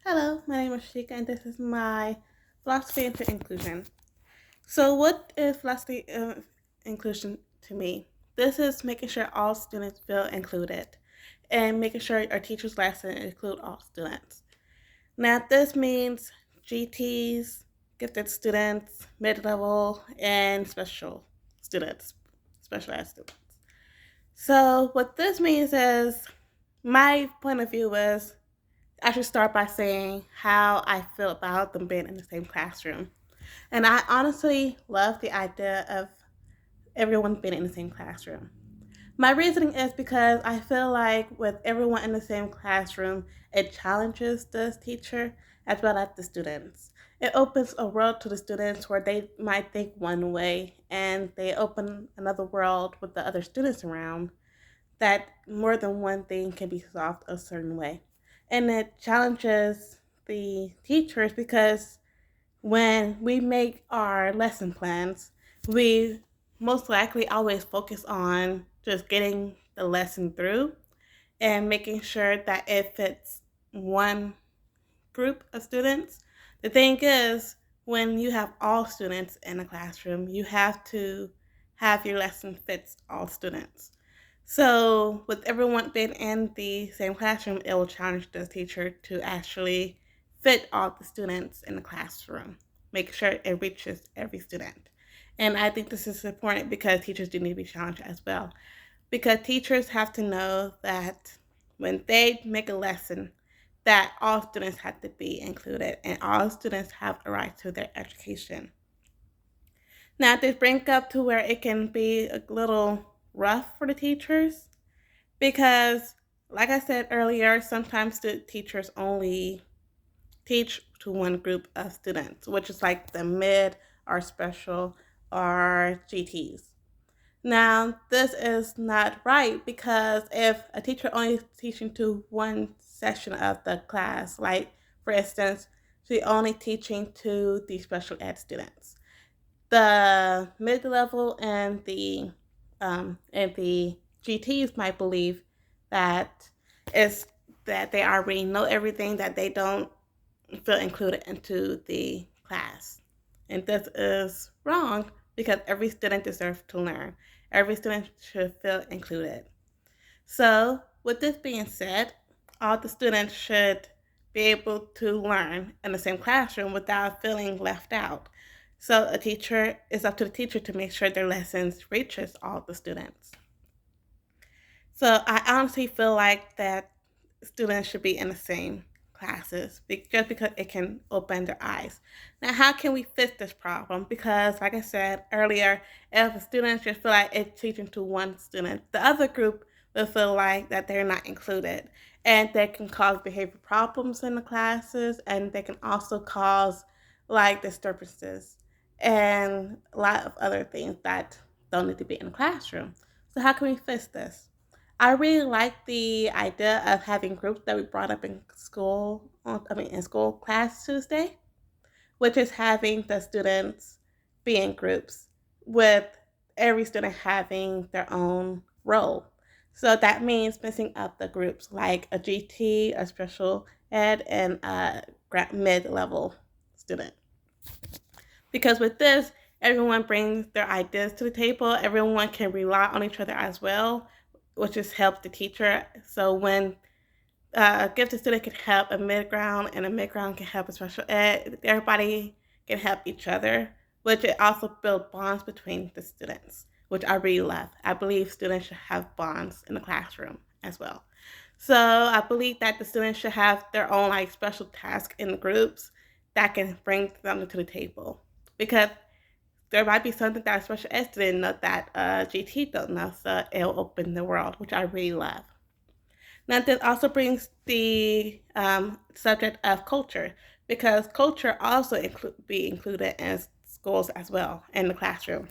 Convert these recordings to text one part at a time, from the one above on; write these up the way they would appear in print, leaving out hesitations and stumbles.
Hello, my name is Shika, and this is my philosophy into inclusion. So, what is philosophy of inclusion to me? This is making sure all students feel included and making sure our teachers' lesson include all students. Now, this means GTs, gifted students, mid-level, and special ed students. So, what this means is my point of view is I should start by saying how I feel about them being in the same classroom. And I honestly love the idea of everyone being in the same classroom. My reasoning is because I feel like with everyone in the same classroom, it challenges the teacher as well as the students. It opens a world to the students where they might think one way and they open another world with the other students around that more than one thing can be solved a certain way. And it challenges the teachers because when we make our lesson plans, we most likely always focus on just getting the lesson through and making sure that it fits one group of students. The thing is, when you have all students in a classroom, you have to have your lesson fits all students. So, with everyone being in the same classroom, it will challenge the teacher to actually fit all the students in the classroom, make sure it reaches every student. And I think this is important because teachers do need to be challenged as well. Because teachers have to know that when they make a lesson, that all students have to be included and all students have a right to their education. Now, this brings up to where it can be a little rough for the teachers because, like I said earlier, sometimes the teachers only teach to one group of students, which is like the mid or special or GTs. Now, this is not right because if a teacher only is teaching to one section of the class, like for instance, she only teaching to the special ed students, the mid level and the GTs might believe that is that they already know everything, that they don't feel included into the class. And this is wrong because every student deserves to learn. Every student should feel included. So, with this being said, all the students should be able to learn in the same classroom without feeling left out. So, it's up to the teacher to make sure their lessons reaches all the students. So, I honestly feel like that students should be in the same classes just because it can open their eyes. Now, how can we fix this problem? Because, like I said earlier, if a student just feel like it's teaching to one student, the other group will feel like that they're not included, and that can cause behavior problems in the classes, and they can also cause like disturbances and a lot of other things that don't need to be in the classroom. So, how can we fix this? I really like the idea of having groups that we brought up in school, in school class Tuesday, which is having the students be in groups with every student having their own role. So that means mixing up the groups like a GT, a special ed, and a mid level student. Because with this, everyone brings their ideas to the table, everyone can rely on each other as well, which just helps the teacher. So when gifted student can help a mid ground and a mid ground can help a special ed, everybody can help each other, which it also builds bonds between the students, which I really love. I believe students should have bonds in the classroom as well. So I believe that the students should have their own like special task in the groups that can bring something to the table because there might be something that a special ed student know that GT don't know, so it'll open the world, which I really love. Now, this also brings the subject of culture because culture also be included in schools as well in the classroom.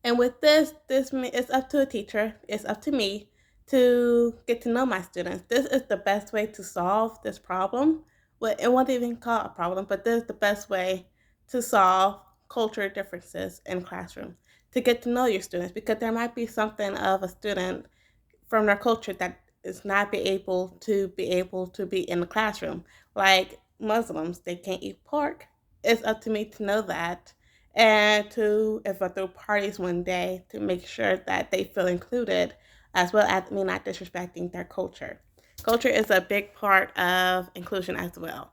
And with this it's up to a teacher, it's up to me to get to know my students. This is the best way to solve this problem. Well, it won't even call it a problem, but this is the best way to solve culture differences in classroom. To get to know your students because there might be something of a student from their culture that is not be able to be in the classroom. Like Muslims, they can't eat pork. It's up to me to know that, and to, if I throw parties one day, to make sure that they feel included, as well as me not disrespecting their culture. Culture is a big part of inclusion as well,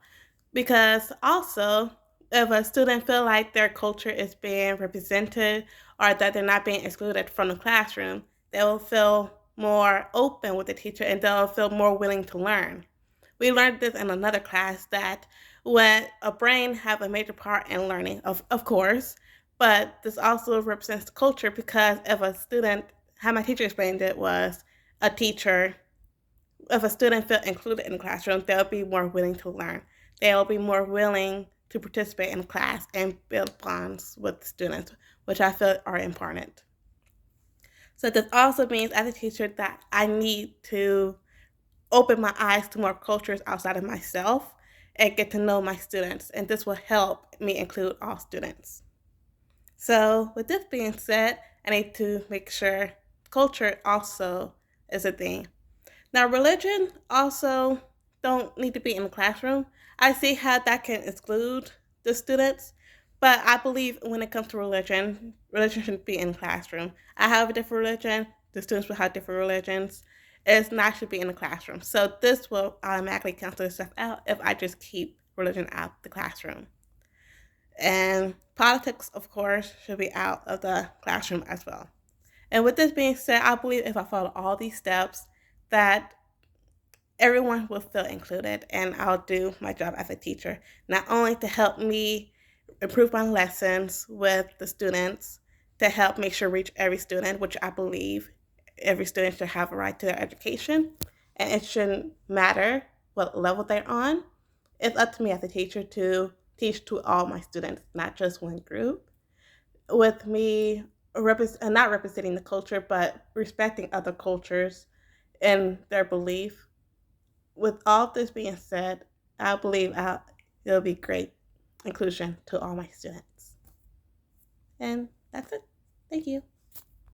because also, if a student feel like their culture is being represented or that they're not being excluded from the classroom, they will feel more open with the teacher and they'll feel more willing to learn. We learned this in another class, that when a brain have a major part in learning, of course, but this also represents culture, because if a student, how my teacher explained it was, a teacher, if a student feel included in the classroom, they'll be more willing to learn. They'll be more willing to participate in class and build bonds with the students, which I feel are important. So this also means, as a teacher, that I need to open my eyes to more cultures outside of myself and get to know my students. And this will help me include all students. So with this being said, I need to make sure culture also is a thing. Now, religion also don't need to be in the classroom. I see how that can exclude the students, but I believe when it comes to religion, religion shouldn't be in the classroom. I have a different religion. The students will have different religions. It's not should be in the classroom. So this will automatically cancel stuff out if I just keep religion out the classroom. And politics, of course, should be out of the classroom as well. And with this being said, I believe if I follow all these steps, that everyone will feel included and I'll do my job as a teacher, not only to help me improve my lessons with the students, to help make sure reach every student, which I believe every student should have a right to their education, and it shouldn't matter what level they're on. It's up to me as a teacher to teach to all my students, not just one group, with me not representing the culture, but respecting other cultures and their belief. With all this being said, I believe it'll be great inclusion to all my students. And that's it. Thank you.